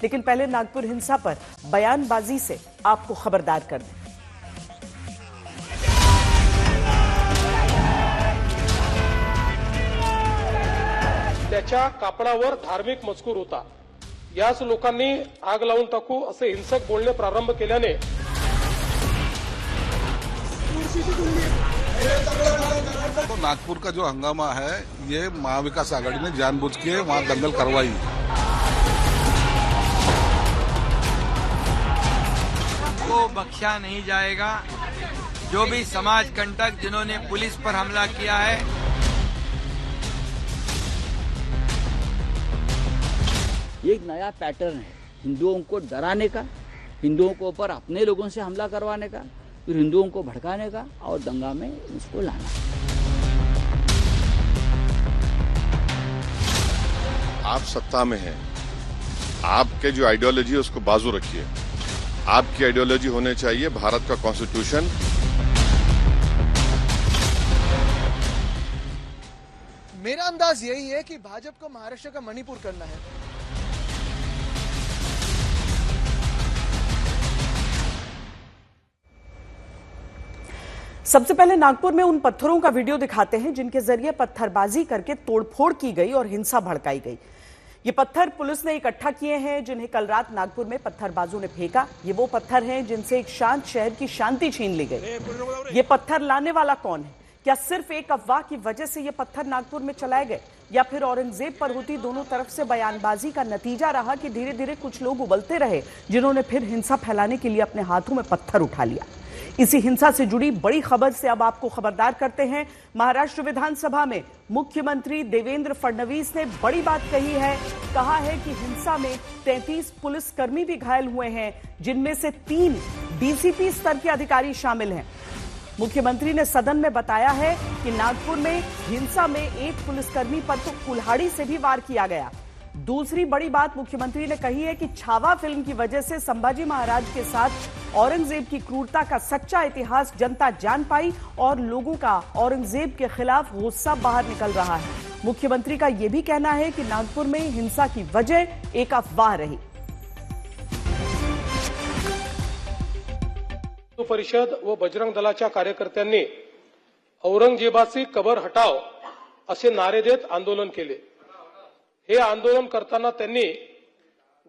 लेकिन पहले नागपुर हिंसा पर बयानबाजी से आपको खबरदार कर दें। त्याच्या कापडावर धार्मिक मजकूर होता। याच लोकांनी आग लावून टाकू असे हिंसक बोलणे प्रारंभ केल्याने तो नागपुर का जो हंगामा है ये महाविकास आघाड़ी ने जानबूझ के वहां दंगल करवाई। को बख्शा नहीं जाएगा। जो भी समाज कंटक जिन्होंने पुलिस पर हमला किया है, ये एक नया पैटर्न है हिंदुओं को डराने का, हिंदुओं को ऊपर अपने लोगों से हमला करवाने का, फिर हिंदुओं को भड़काने का और दंगा में उसको लाना। आप सत्ता में हैं, आपके जो आइडियोलॉजी है उसको बाजू रखिए। आपकी आइडियोलॉजी होने चाहिए भारत का कॉन्स्टिट्यूशन। मेरा अंदाज यही है कि भाजपा को महाराष्ट्र का मणिपुर करना है। सबसे पहले नागपुर में उन पत्थरों का वीडियो दिखाते हैं जिनके जरिए पत्थरबाजी करके तोड़फोड़ की गई और हिंसा भड़काई गई। ये पत्थर पुलिस ने इकट्ठा किए हैं जिन्हें कल रात नागपुर में पत्थरबाजों ने फेंका। ये वो पत्थर हैं जिनसे एक शांत शहर की शांति छीन ली गई। ये पत्थर लाने वाला कौन है? क्या सिर्फ एक अफवाह की वजह से ये पत्थर नागपुर में चलाए गए या फिर औरंगजेब पर होती दोनों तरफ से बयानबाजी का नतीजा रहा कि धीरे धीरे कुछ लोग उबलते रहे जिन्होंने फिर हिंसा फैलाने के लिए अपने हाथों में पत्थर उठा लिया। इसी हिंसा से जुड़ी बड़ी खबर से अब आपको खबरदार करते हैं। महाराष्ट्र विधानसभा में मुख्यमंत्री देवेंद्र फडणवीस ने बड़ी बात कही है। कहा है कि हिंसा में 33 पुलिसकर्मी भी घायल हुए हैं, जिनमें से 3 डीसीपी स्तर के अधिकारी शामिल हैं। मुख्यमंत्री ने सदन में बताया है कि नागपुर में हिंसा में एक पुलिसकर्मी पर तो कुल्हाड़ी से भी वार किया गया। दूसरी बड़ी बात मुख्यमंत्री ने कही है कि छावा फिल्म की वजह से संभाजी महाराज के साथ औरंगजेब की क्रूरता का सच्चा इतिहास जनता जान पाई और लोगों का औरंगजेब के खिलाफ गुस्सा बाहर निकल रहा है। मुख्यमंत्री का यह भी कहना है कि नागपुर में हिंसा की वजह एक अफवाह रही। परिषद व बजरंग दलाच्या कार्यकर्त्यांनी औरंगजेबाची कबर हटाव असे नारे देत आंदोलन केले। हे आंदोलन करताना त्यांनी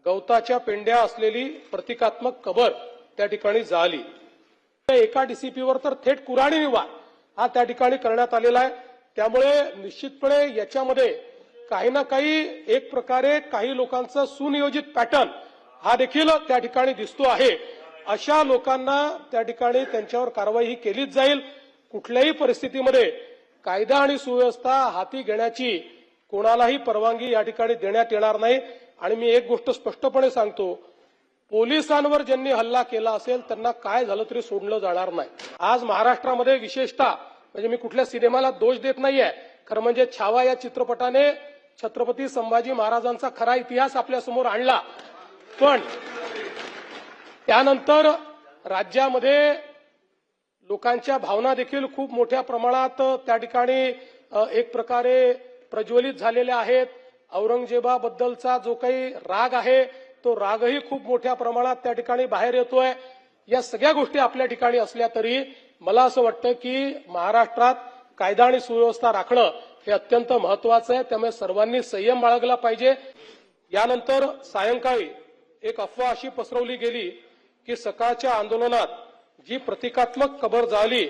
गवताच्या पेंड्या असलेली प्रतिकात्मक कबर त्या ठिकाणी जाळली। एका डीसीपीवर तर थेट कुऱ्हाडीने वार हा त्या ठिकाणी करण्यात आलेला आहे। त्यामुळे निश्चितपणे याच्यामध्ये काही ना काही एक प्रकारे काही लोकांचा सुनियोजित पॅटर्न हा देखील त्या ठिकाणी दिसतो आहे। अशा लोकांना त्या ठिकाणी त्यांच्यावर कारवाई ही केलीच जाईल। कुठल्याही परिस्थितीमध्ये कायदा आणि सुव्यवस्था हाती घेण्याची कोणालाही परवानगी या ठिकाणी देण्यात येणार नाही। आणि मी एक गोष्ट स्पष्टपणे सांगतो, पोलिसांवर ज्यांनी हल्ला केला असेल त्यांना काय झालं तरी सोडलं जाणार नाही। आज महाराष्ट्रामध्ये विशेषतः म्हणजे मी कुठल्या सिनेमाला दोष देत नाहीये, खरं म्हणजे छावा या चित्रपटाने छत्रपती संभाजी महाराजांचा खरा इतिहास आपल्या समोर आणला। पण त्यानंतर राज्यामध्ये लोकांच्या भावना देखील खूप मोठ्या प्रमाणात त्या ठिकाणी एक प्रकारे प्रज्वलित झालेल्या आहेत। औरंगजेबाबद्दलचा जो काही राग आहे तो रागही खूप मोठ्या प्रमाणात त्या ठिकाणी बाहेर येतोय। या सगळ्या गोष्टी आपल्या ठिकाणी असल्या तरी मला असं वाटतं की महाराष्ट्रात कायदा आणि सुव्यवस्था राखणं हे अत्यंत महत्त्वाचं आहे। त्यामुळे सर्वांनी संयम बाळगला पाहिजे। यानंतर सायंकाळी एक अफवा अशी पसरवली गेली की सकाळच्या आंदोलनात जी प्रतिकात्मक कबर जाळली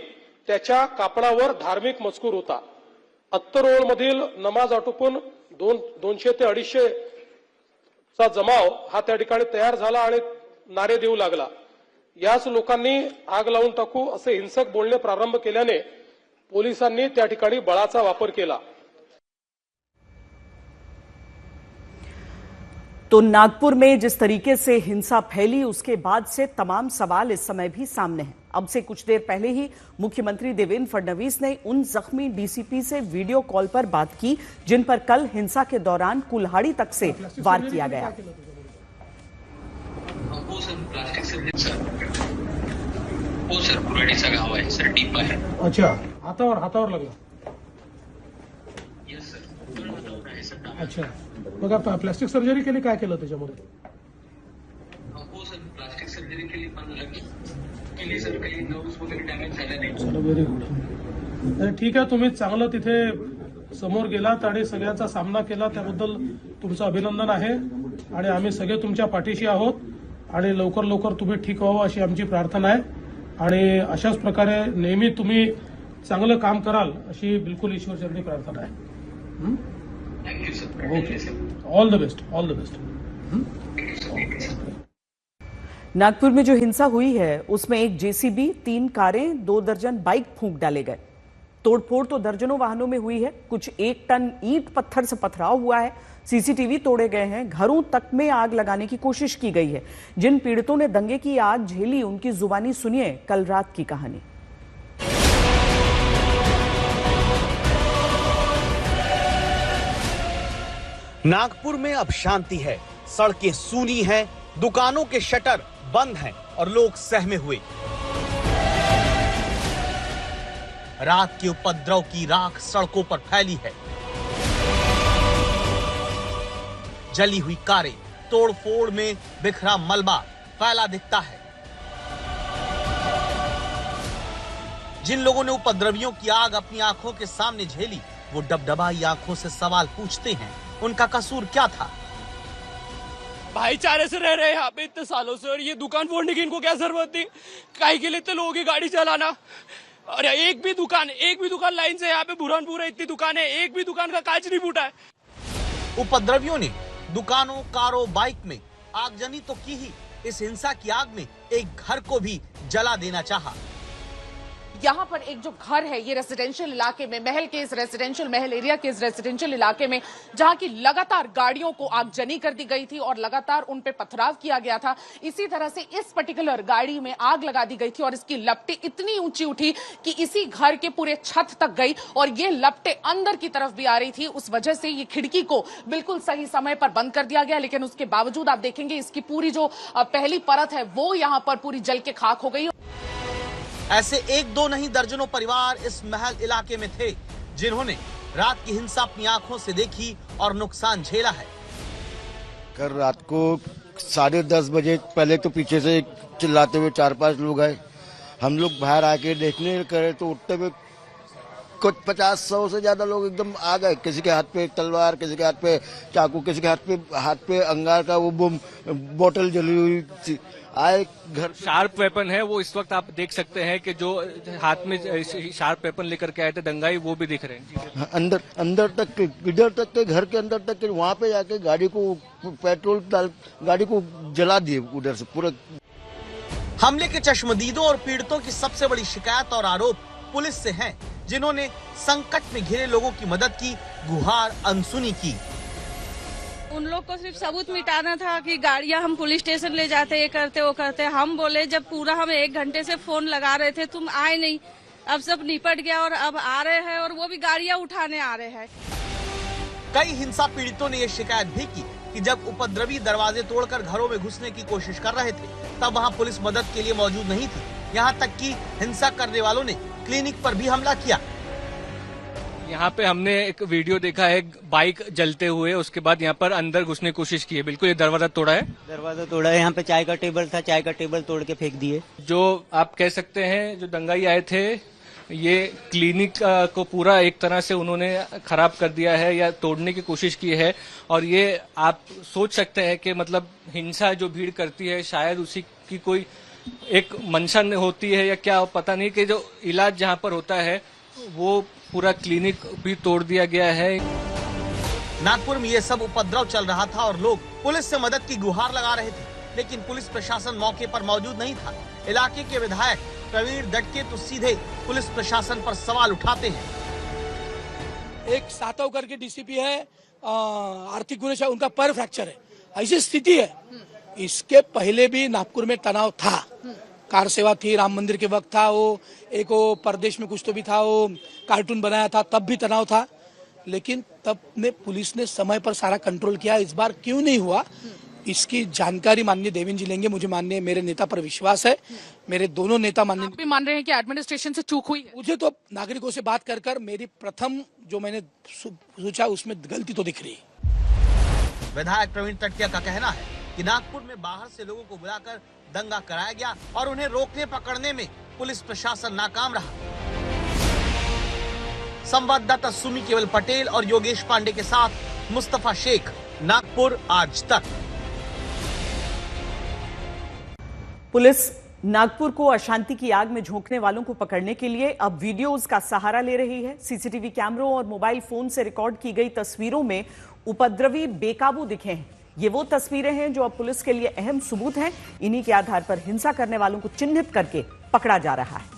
त्याच्या कापडावर धार्मिक मजकूर होता। अत्तरोळमधील नमाज आटोपून 200 ते 250 चा जमाव हा त्या ठिकाणी तयार झाला आणि नारे देऊ लागला। याच लोकांनी आग लावून टाकू असे हिंसक बोलणे प्रारंभ केल्याने पोलिसांनी त्या ठिकाणी बळाचा वापर केला। तो नागपुर में जिस तरीके से हिंसा फैली उसके बाद से तमाम सवाल इस समय भी सामने हैं। अब से कुछ देर पहले ही मुख्यमंत्री देवेंद्र फडणवीस ने उन जख्मी डीसीपी से वीडियो कॉल पर बात की जिन पर कल हिंसा के दौरान कुल्हाड़ी तक से वार किया गया। सर कुऱ्हाडीचा गाव आहे सर, टिपा आहे। अच्छा, हातावर लागला। यस सर, हातावर आहे सर। अच्छा, मग प्लास्टिक सर्जरी केली, काय केलं त्याच्यामध्ये? हो सर प्लास्टिक सर्जरी के लिए पण लगी केली सर, काही नर्व्स वगैरे डॅमेज झाले नाही. चलो व्हेरी गुड. ठीक आहे, तुम्ही चांगलं तिथे समोर गेलात आणि सगळ्याचा सामना केला, त्याबद्दल तुमचं अभिनंदन आहे आणि आम्ही सगळे तुमच्या पाठीशी आहोत आणि लवकर लवकर तुम्ही ठीक व्हावं अशी आमची प्रार्थना आहे आणि अशाच प्रकारे नेहमी तुम्ही चांगलं काम कराल अशी बिलकुल ईश्वरचरणी प्रार्थना आहे. Thank you sir. Okay, all the best, all the best. Nagpur में जो हिंसा हुई है उसमें एक जेसीबी, 3 कारें, 2 दर्जन बाइक फूंक डाले गए. तोड़फोड़ तो दर्जनों वाहनों में हुई है. कुछ 1 टन ईंट पत्थर से पथराव हुआ है. सीसीटीवी तोड़े गए हैं. घरों तक में आग लगाने की कोशिश की गई है. जिन पीड़ितों ने दंगे की आग झेली उनकी जुबानी सुनिए कल रात की कहानी. नागपुर में अब शांति है. सड़कें सूनी हैं, दुकानों के शटर बंद हैं और लोग सहमे हुए. रात के उपद्रव की राख सड़कों पर फैली है. जली हुई कारें, तोड़फोड़ में बिखरा मलबा फैला दिखता है. जिन लोगों ने उपद्रवियों की आग अपनी आंखों के सामने झेली वो डबडबाई आंखों से सवाल पूछते हैं, उनका कसूर क्या था? भाईचारे से रह रहे हैं यहाँ पे इतने सालों से और ये दुकान फोड़ने की इनको क्या जरूरत थी? काहे के लिए इतने लोगों की गाड़ी चलाना? और एक भी दुकान लाइन से यहाँ पे बुरहानपुर है, इतनी दुकान है, एक भी दुकान का कांच नहीं फूटा है. उपद्रवियों ने दुकानों, कारों, बाइक में आगजनी तो की ही, इस हिंसा की आग में एक घर को भी जला देना चाहा. यहाँ पर एक जो घर है ये रेजिडेंशियल इलाके में, महल के इस रेजिडेंशियल महल एरिया के इस रेजिडेंशियल इलाके में जहाँ की लगातार गाड़ियों को आगजनी कर दी गई थी और लगातार उन पे पथराव किया गया था. इसी तरह से इस पर्टिकुलर गाड़ी में आग लगा दी गई थी और इसकी लपटें इतनी ऊंची उठी कि इसी घर के पूरे छत तक गई और ये लपटें अंदर की तरफ भी आ रही थी. उस वजह से ये खिड़की को बिल्कुल सही समय पर बंद कर दिया गया, लेकिन उसके बावजूद आप देखेंगे इसकी पूरी जो पहली परत है वो यहाँ पर पूरी जल के खाक हो गई. ऐसे 1-2 नहीं दर्जनों परिवार इस महल इलाके में थे जिन्होंने रात की हिंसा अपनी आंखों से देखी और नुकसान झेला है. कल रात को 10:30 बजे पहले तो पीछे से चिल्लाते हुए 4-5 लोग आए. हम लोग बाहर आके देखने करे तो उठते हुए कुछ 50-100 से ज्यादा लोग एकदम आ गए. किसी के हाथ पे तलवार, किसी के हाथ पे चाकू, किसी के हाथ पे अंगार का वो बोतल जली हुई थी. आए घर शार्प वेपन है वो इस वक्त आप देख सकते हैं कि जो हाथ में शार्प वेपन लेकर के आए थे दंगाई वो भी दिख रहे हैं. अंदर तक, इधर तक के घर के अंदर तक के वहाँ पे जाके गाड़ी को पेट्रोल डाल गाड़ी को जला दिए उधर से पूरा. हमले के चश्मदीदों और पीड़ितों की सबसे बड़ी शिकायत और आरोप पुलिस से हैं, जिन्होंने संकट में घिरे लोगों की मदद की, गुहार अनसुनी की. उन लोग को सिर्फ सबूत मिटाना था कि गाड़ियां हम पुलिस स्टेशन ले जाते, ये करते वो करते. हम बोले जब पूरा हम 1 घंटे से फोन लगा रहे थे, तुम आए नहीं. अब सब निपट गया और अब आ रहे हैं और वो भी गाड़ियां उठाने आ रहे हैं. कई हिंसा पीड़ितों ने ये शिकायत भी की कि जब उपद्रवी दरवाजे तोड़कर घरों में घुसने की कोशिश कर रहे थे तब वहाँ पुलिस मदद के लिए मौजूद नहीं थी. यहाँ तक कि हिंसा करने वालों ने क्लिनिक पर भी हमला किया. यहाँ पे हमने एक वीडियो देखा है बाइक जलते हुए, उसके बाद यहाँ पर अंदर घुसने की कोशिश की है. बिल्कुल ये दरवाजा तोड़ा है. यहाँ पे चाय का टेबल था, चाय का टेबल तोड़ के फेंक दिए. जो आप कह सकते हैं जो दंगाई आए थे ये क्लिनिक को पूरा एक तरह से उन्होंने खराब कर दिया है या तोड़ने की कोशिश की है. और ये आप सोच सकते हैं कि मतलब हिंसा जो भीड़ करती है शायद उसी की कोई एक मंशा होती है या क्या पता नहीं, कि जो इलाज जहाँ पर होता है वो पूरा क्लिनिक भी तोड़ दिया गया है. नागपुर में ये सब उपद्रव चल रहा था और लोग पुलिस से मदद की गुहार लगा रहे थे, लेकिन पुलिस प्रशासन मौके पर मौजूद नहीं था. इलाके के विधायक प्रवीण दटके तो सीधे पुलिस प्रशासन पर सवाल उठाते हैं. एक सातव करके डीसीपी है, आर्थिक गुने, उनका पैर फ्रैक्चर है. ऐसी स्थिति है. इसके पहले भी नागपुर में तनाव था. कार सेवा थी, राम मंदिर के वक्त था, वो परदेश में कुछ तो भी था, वो कार्टून बनाया था, तब भी तनाव था. लेकिन तब ने पुलिस ने समय पर सारा कंट्रोल किया. इस बार क्यों नहीं हुआ इसकी जानकारी माननीय देवेंद्र जी लेंगे. मुझे माननीय मेरे नेता पर विश्वास है. मेरे दोनों नेता मान रहे हैं कि एडमिनिस्ट्रेशन से चूक हुई है. मुझे तो नागरिकों से बात कर मेरी प्रथम जो मैंने सोचा उसमें गलती तो दिख रही है. विधायक प्रवीण तटकिया का कहना है कि नागपुर में बाहर से लोगों को बुलाकर दंगा कराया गया और उन्हें रोकने पकड़ने में पुलिस प्रशासन नाकाम रहा। संवाददाता सुमी केवल पटेल और योगेश पांडे के साथ मुस्तफा शेख, नागपुर आज तक। पुलिस नागपुर को अशांति की आग में झोंकने वालों को पकड़ने के लिए अब वीडियोज का सहारा ले रही है। सीसीटीवी कैमरों और मोबाइल फोन से रिकॉर्ड की गई तस्वीरों में उपद्रवी बेकाबू दिखे हैं। ये वो तस्वीरें हैं जो अब पुलिस के लिए अहम सबूत हैं। इन्हीं के आधार पर हिंसा करने वालों को चिन्हित करके पकड़ा जा रहा है।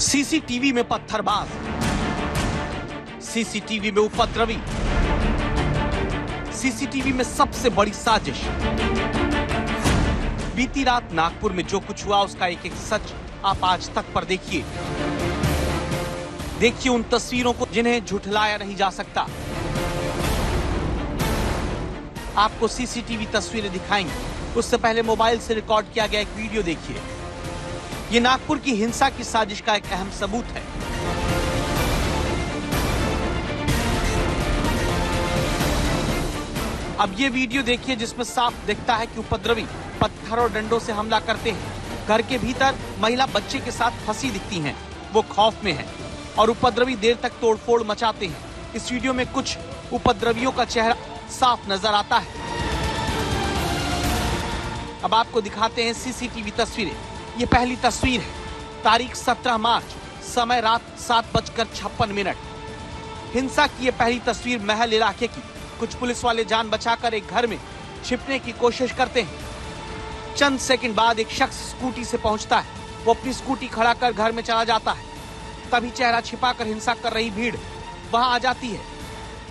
सीसीटीवी में पत्थरबाज, सीसीटीवी में उपद्रवी, सीसीटीवी में सबसे बड़ी साजिश। बीती रात नागपुर में जो कुछ हुआ उसका एक एक सच आप आज तक पर देखिए। देखिए उन तस्वीरों को जिन्हें झुठलाया नहीं जा सकता। आपको सीसीटीवी तस्वीरें दिखाएंगे, उससे पहले मोबाइल से रिकॉर्ड किया गया एक वीडियो देखिए। ये नागपुर की हिंसा की साजिश का एक अहम सबूत है। अब ये वीडियो देखिए जिसमें साफ दिखता है कि उपद्रवी पत्थर और डंडों से हमला करते हैं। घर के भीतर महिला बच्चे के साथ फंसी दिखती हैं, वो खौफ में हैं और उपद्रवी देर तक तोड़फोड़ मचाते हैं। इस वीडियो में कुछ उपद्रवियों का चेहरा साफ नजर आता है। अब आपको दिखाते हैं सीसीटीवी तस्वीरें। ये पहली तस्वीर है, तारीख 17 मार्च, समय रात 7:56। हिंसा की ये पहली तस्वीर महल इलाके की। कुछ पुलिस वाले जान बचाकर एक घर में छिपने की कोशिश करते हैं। चंद सेकंड बाद एक शख्स स्कूटी से पहुंचता है। वो अपनी स्कूटी खड़ा कर घर में चला जाता है। तभी चेहरा छिपाकर हिंसा कर रही भीड़ वहां आ जाती है।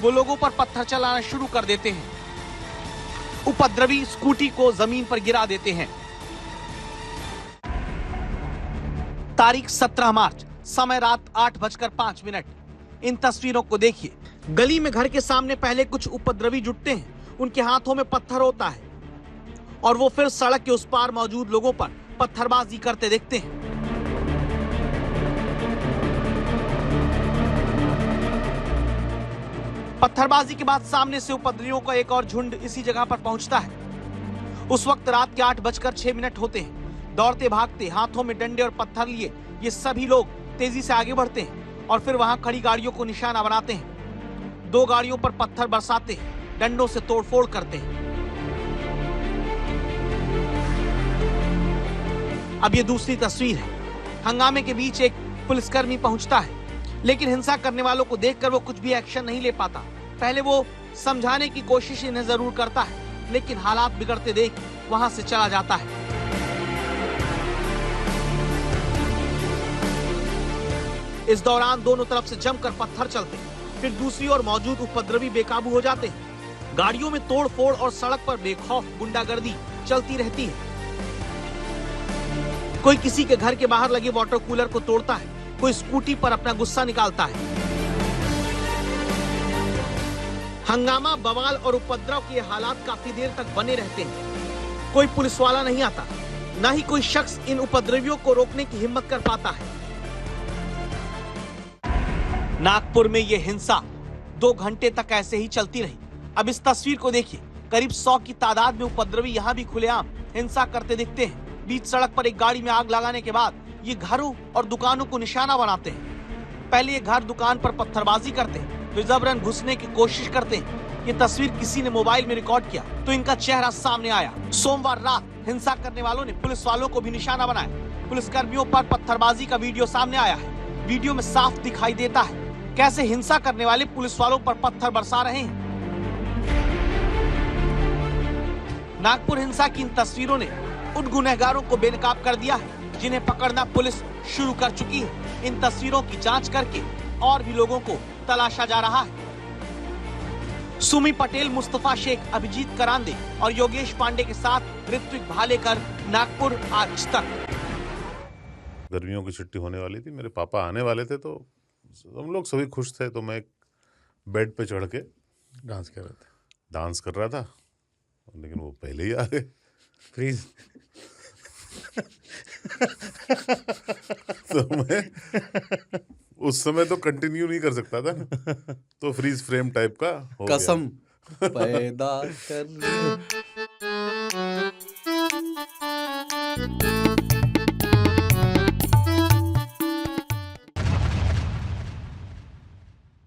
वो लोगों पर पत्थर चलाना शुरू कर देते हैं। उपद्रवी स्कूटी को जमीन पर गिरा देते हैं। तारीख 17 मार्च, समय रात 8:05। इन तस्वीरों को देखिए। गली में घर के सामने पहले कुछ उपद्रवी जुटते हैं। उनके हाथों में पत्थर होता है और वो फिर सड़क के उस पार मौजूद लोगों पर पत्थरबाजी करते दिखते हैं। पत्थरबाजी के बाद सामने से उपद्रवियों का एक और झुंड इसी जगह पर पहुंचता है। उस वक्त रात के 8:06 होते हैं। दौड़ते भागते हाथों में डंडे और पत्थर लिए ये सभी लोग तेजी से आगे बढ़ते हैं और फिर वहां खड़ी गाड़ियों को निशाना बनाते हैं। 2 गाड़ियों पर पत्थर बरसाते हैं, डंडों से तोड़फोड़ करते हैं। अब ये दूसरी तस्वीर है। हंगामे के बीच एक पुलिसकर्मी पहुंचता है, लेकिन हिंसा करने वालों को देखकर वो कुछ भी एक्शन नहीं ले पाता। पहले वो समझाने की कोशिश इन्हें जरूर करता है, लेकिन हालात बिगड़ते देख वहां से चला जाता है। इस दौरान दोनों तरफ से जमकर पत्थर चलते हैं। फिर दूसरी ओर मौजूद उपद्रवी बेकाबू हो जाते हैं। गाड़ियों में तोड़फोड़ और सड़क पर बेखौफ गुंडागर्दी चलती रहती है। कोई किसी के घर के बाहर लगे वाटर कूलर को तोड़ता है, कोई स्कूटी पर अपना गुस्सा निकालता है। हंगामा, बवाल और उपद्रव के हालात काफी देर तक बने रहते हैं। कोई पुलिस वाला नहीं आता, न ही कोई शख्स इन उपद्रवियों को रोकने की हिम्मत कर पाता है। नागपुर में ये हिंसा 2 घंटे तक ऐसे ही चलती रही। अब इस तस्वीर को देखिए। करीब 100 की तादाद में उपद्रवी यहाँ भी खुलेआम हिंसा करते दिखते हैं। बीच सड़क पर एक गाड़ी में आग लगाने के बाद ये घरों और दुकानों को निशाना बनाते हैं। पहले ये घर दुकान पर पत्थरबाजी करते हैं, फिर जबरन घुसने की कोशिश करते हैं। ये तस्वीर किसी ने मोबाइल में रिकॉर्ड किया तो इनका चेहरा सामने आया। सोमवार रात हिंसा करने वालों ने पुलिस वालों को भी निशाना बनाया। पुलिसकर्मियों पर पत्थरबाजी का वीडियो सामने आया है। वीडियो में साफ दिखाई देता है कैसे हिंसा करने वाले पुलिस वालों पर पत्थर बरसा रहे हैं। नागपुर हिंसा की इन तस्वीरों ने उन गुनहगारों को बेनकाब कर दिया है जिन्हें पकड़ना पुलिस शुरू कर चुकी है। इन तस्वीरों की जांच करके और भी लोगों को तलाशा जा रहा है। सुमी पटेल, मुस्तफा शेख, अभिजीत करांदे और योगेश पांडे के साथ ऋत्विक भालेकर, नागपुर आज तक। गर्मियों की छुट्टी होने वाली थी, मेरे पापा आने वाले थे तो हम लोग सभी खुश थे। तो मैं बेड पे चढ़ के डांस कर रहा था, लेकिन वो पहले ही आ गए। फ्रीज। तो मैं उस समय तो कंटिन्यू नहीं कर सकता था ना, तो फ्रीज फ्रेम टाइप का हो गया। कसम पैदा कर